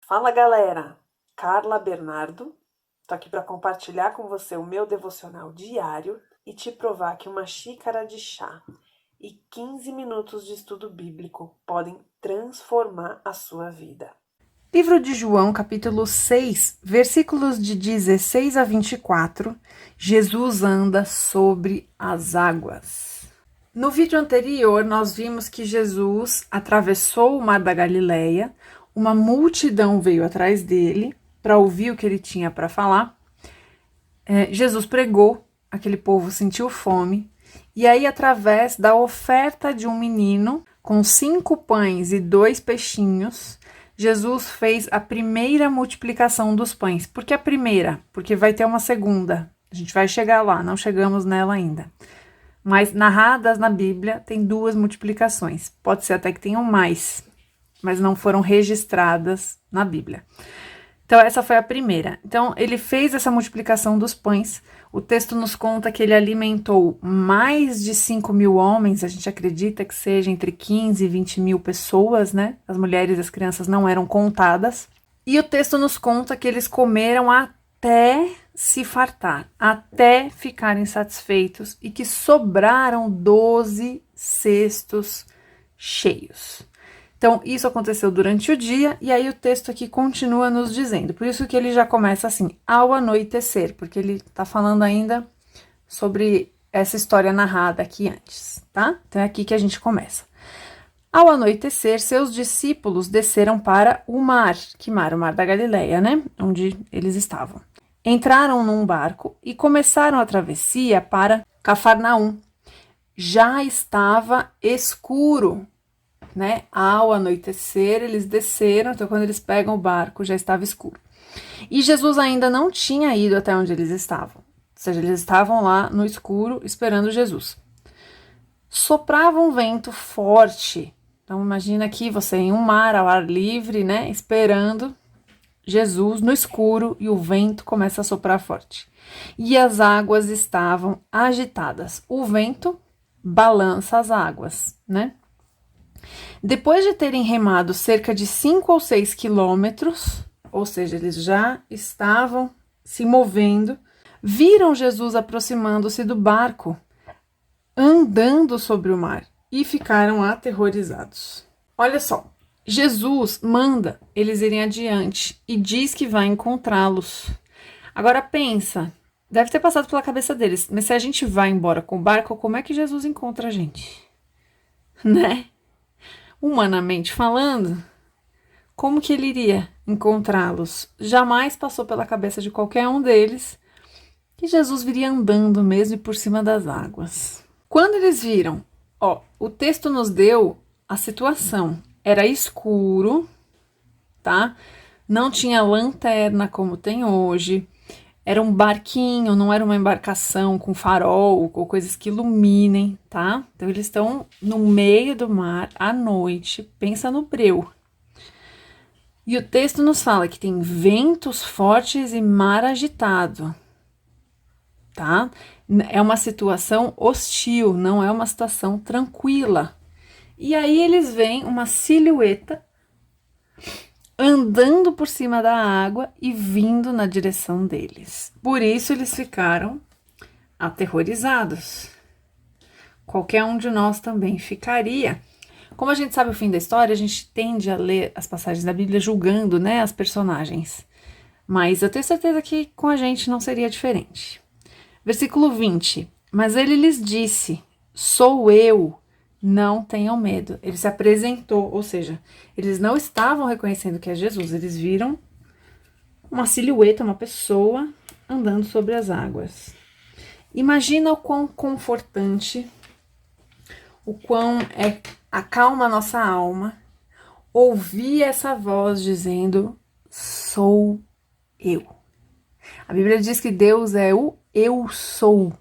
Fala galera, Carla Bernardo, tô aqui para compartilhar com você o meu devocional diário e te provar que uma xícara de chá e 15 minutos de estudo bíblico podem transformar a sua vida. Livro de João, capítulo 6, versículos de 16 a 24, Jesus anda sobre as águas. No vídeo anterior, nós vimos que Jesus atravessou o mar da Galileia, uma multidão veio atrás dele para ouvir o que ele tinha para falar. Jesus pregou, aquele povo sentiu fome, e aí, através da oferta de um menino com 5 pães e 2 peixinhos, Jesus fez a primeira multiplicação dos pães. Por que a primeira? Porque vai ter uma segunda. A gente vai chegar lá, não chegamos nela ainda. Mas narradas na Bíblia tem 2 multiplicações. Pode ser até que tenham mais, mas não foram registradas na Bíblia. Então, essa foi a primeira. Então, ele fez essa multiplicação dos pães. O texto nos conta que ele alimentou mais de 5.000 homens. A gente acredita que seja entre 15 e 20 mil pessoas, né? As mulheres e as crianças não eram contadas. E o texto nos conta que eles comeram até se fartar, até ficarem satisfeitos, e que sobraram 12 cestos cheios. Então, isso aconteceu durante o dia, e aí o texto aqui continua nos dizendo. Por isso que ele já começa assim, ao anoitecer, porque ele está falando ainda sobre essa história narrada aqui antes, tá? Então é aqui que a gente começa. Ao anoitecer, seus discípulos desceram para o mar. Que mar? O mar da Galileia, né? Onde eles estavam. Entraram num barco e começaram a travessia para Cafarnaum. Já estava escuro, né? Ao anoitecer, eles desceram, então quando eles pegam o barco, já estava escuro. E Jesus ainda não tinha ido até onde eles estavam. Ou seja, eles estavam lá no escuro esperando Jesus. Soprava um vento forte. Então imagina aqui você em um mar ao ar livre, né? Esperando Jesus no escuro, e o vento começa a soprar forte. E as águas estavam agitadas. O vento balança as águas, né? Depois de terem remado cerca de 5 ou 6 quilômetros, ou seja, eles já estavam se movendo, viram Jesus aproximando-se do barco, andando sobre o mar, e ficaram aterrorizados. Olha só, Jesus manda eles irem adiante e diz que vai encontrá-los. Agora pensa, deve ter passado pela cabeça deles, mas se a gente vai embora com o barco, como é que Jesus encontra a gente? Né? Humanamente falando, como que ele iria encontrá-los? Jamais passou pela cabeça de qualquer um deles que Jesus viria andando mesmo e por cima das águas. Quando eles viram, o texto nos deu a situação. Era escuro, tá? Não tinha lanterna como tem hoje. Era um barquinho, não era uma embarcação com farol ou coisas que iluminem, tá? Então eles estão no meio do mar à noite, pensa no breu. E o texto nos fala que tem ventos fortes e mar agitado, tá? É uma situação hostil, não é uma situação tranquila. E aí eles veem uma silhueta andando por cima da água e vindo na direção deles. Por isso eles ficaram aterrorizados. Qualquer um de nós também ficaria. Como a gente sabe o fim da história, a gente tende a ler as passagens da Bíblia julgando, né, as personagens. Mas eu tenho certeza que com a gente não seria diferente. Versículo 20. Mas ele lhes disse: sou eu, não tenham medo. Ele se apresentou, ou seja, eles não estavam reconhecendo que é Jesus, eles viram uma silhueta, uma pessoa andando sobre as águas. Imagina o quão confortante, o quão acalma a nossa alma ouvir essa voz dizendo: sou eu. A Bíblia diz que Deus é o eu sou.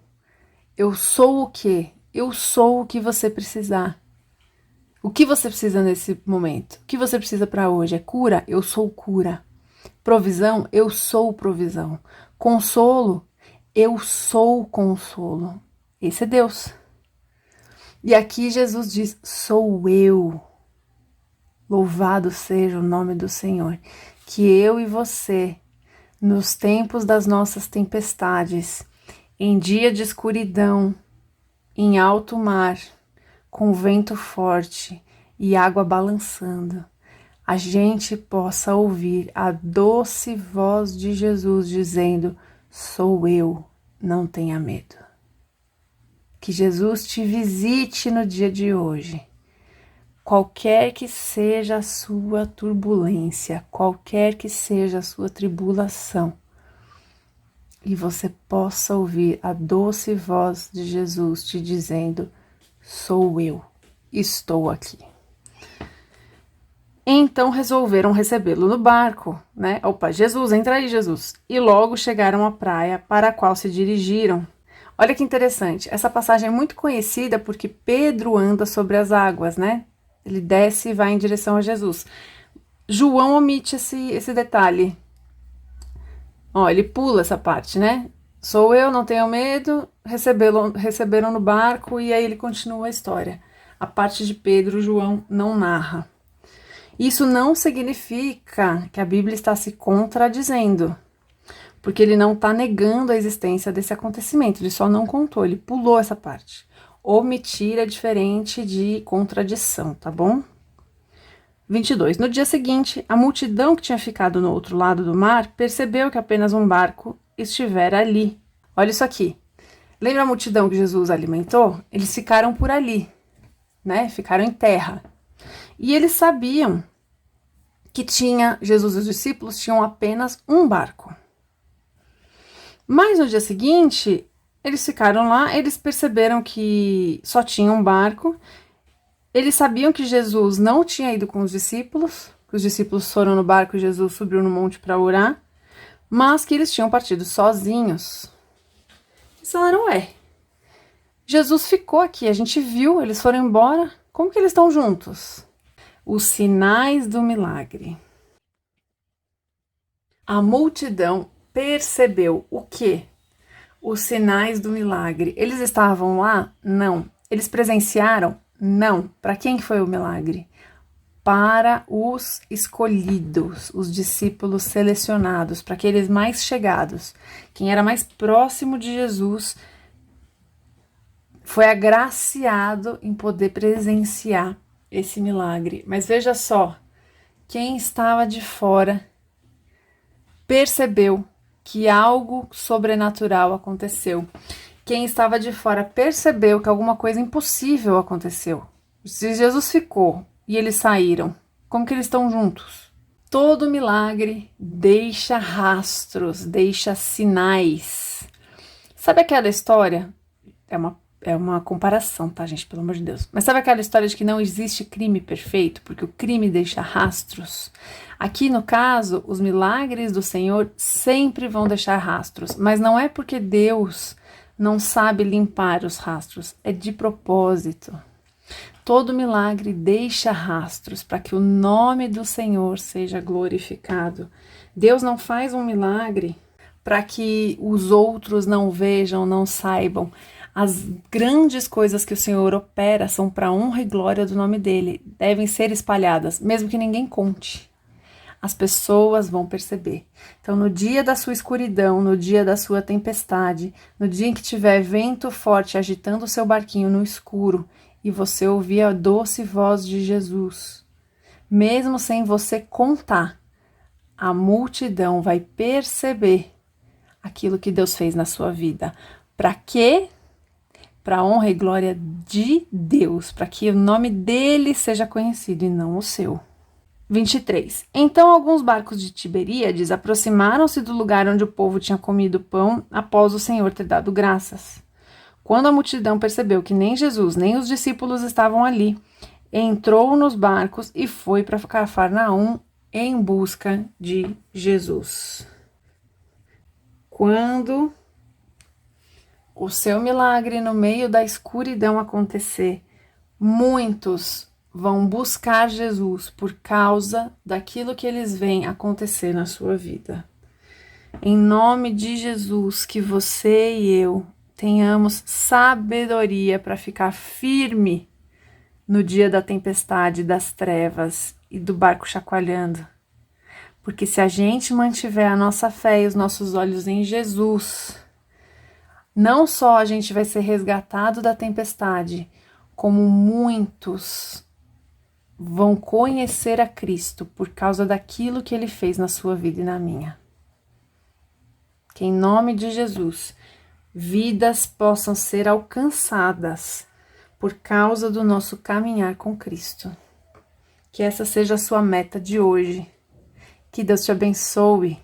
Eu sou o quê? Eu sou o que você precisar. O que você precisa nesse momento? O que você precisa para hoje? É cura? Eu sou cura. Provisão? Eu sou provisão. Consolo? Eu sou consolo. Esse é Deus. E aqui Jesus diz: sou eu. Louvado seja o nome do Senhor. que eu e você, nos tempos das nossas tempestades, em dia de escuridão, em alto mar, com vento forte e água balançando, a gente possa ouvir a doce voz de Jesus dizendo: sou eu, não tenha medo. Que Jesus te visite no dia de hoje. Qualquer que seja a sua turbulência, qualquer que seja a sua tribulação, e você possa ouvir a doce voz de Jesus te dizendo: sou eu, estou aqui. Então resolveram recebê-lo no barco, né? Opa, Jesus, entra aí, Jesus. E logo chegaram à praia para a qual se dirigiram. Olha que interessante, essa passagem é muito conhecida porque Pedro anda sobre as águas, né? Ele desce e vai em direção a Jesus. João omite esse detalhe. Ó, ele pula essa parte, né? Sou eu, não tenho medo, receberam no barco e aí ele continua a história. A parte de Pedro, João não narra. Isso não significa que a Bíblia está se contradizendo, porque ele não está negando a existência desse acontecimento, ele só não contou, ele pulou essa parte. Omitir é diferente de contradição, tá bom? 22. No dia seguinte, a multidão que tinha ficado no outro lado do mar percebeu que apenas um barco estivera ali. Olha isso aqui. Lembra a multidão que Jesus alimentou? Eles ficaram por ali, né? Ficaram em terra. E eles sabiam que Jesus e os discípulos tinham apenas um barco. Mas no dia seguinte, eles ficaram lá, eles perceberam que só tinha um barco. Eles sabiam que Jesus não tinha ido com os discípulos, que os discípulos foram no barco e Jesus subiu no monte para orar, mas que eles tinham partido sozinhos. Eles falaram, Jesus ficou aqui, a gente viu, eles foram embora, como que eles estão juntos? Os sinais do milagre. A multidão percebeu o quê? Os sinais do milagre. Eles estavam lá? Não. Eles presenciaram? Não. Para quem foi o milagre? Para os escolhidos, os discípulos selecionados, para aqueles mais chegados. Quem era mais próximo de Jesus foi agraciado em poder presenciar esse milagre. Mas veja só, quem estava de fora percebeu que algo sobrenatural aconteceu. Quem estava de fora percebeu que alguma coisa impossível aconteceu. Se Jesus ficou e eles saíram, como que eles estão juntos? Todo milagre deixa rastros, deixa sinais. Sabe aquela história? É uma comparação, tá, gente? Pelo amor de Deus. Mas sabe aquela história de que não existe crime perfeito, porque o crime deixa rastros? Aqui, no caso, os milagres do Senhor sempre vão deixar rastros, mas não é porque Deus não sabe limpar os rastros, é de propósito. Todo milagre deixa rastros para que o nome do Senhor seja glorificado. Deus não faz um milagre para que os outros não vejam, não saibam. As grandes coisas que o Senhor opera são para honra e glória do nome dele. Devem ser espalhadas, mesmo que ninguém conte. As pessoas vão perceber. Então, no dia da sua escuridão, no dia da sua tempestade, no dia em que tiver vento forte agitando o seu barquinho no escuro e você ouvir a doce voz de Jesus, mesmo sem você contar, a multidão vai perceber aquilo que Deus fez na sua vida. Para quê? Para a honra e glória de Deus, para que o nome dele seja conhecido e não o seu. 23. Então alguns barcos de Tiberíades aproximaram-se do lugar onde o povo tinha comido pão após o Senhor ter dado graças. Quando a multidão percebeu que nem Jesus nem os discípulos estavam ali, entrou nos barcos e foi para Cafarnaum em busca de Jesus. Quando o seu milagre no meio da escuridão acontecer, muitos vão buscar Jesus por causa daquilo que eles veem acontecer na sua vida. Em nome de Jesus, que você e eu tenhamos sabedoria para ficar firme no dia da tempestade, das trevas e do barco chacoalhando. Porque se a gente mantiver a nossa fé e os nossos olhos em Jesus, não só a gente vai ser resgatado da tempestade, como muitos vão conhecer a Cristo por causa daquilo que Ele fez na sua vida e na minha. Que em nome de Jesus, vidas possam ser alcançadas por causa do nosso caminhar com Cristo. Que essa seja a sua meta de hoje. Que Deus te abençoe.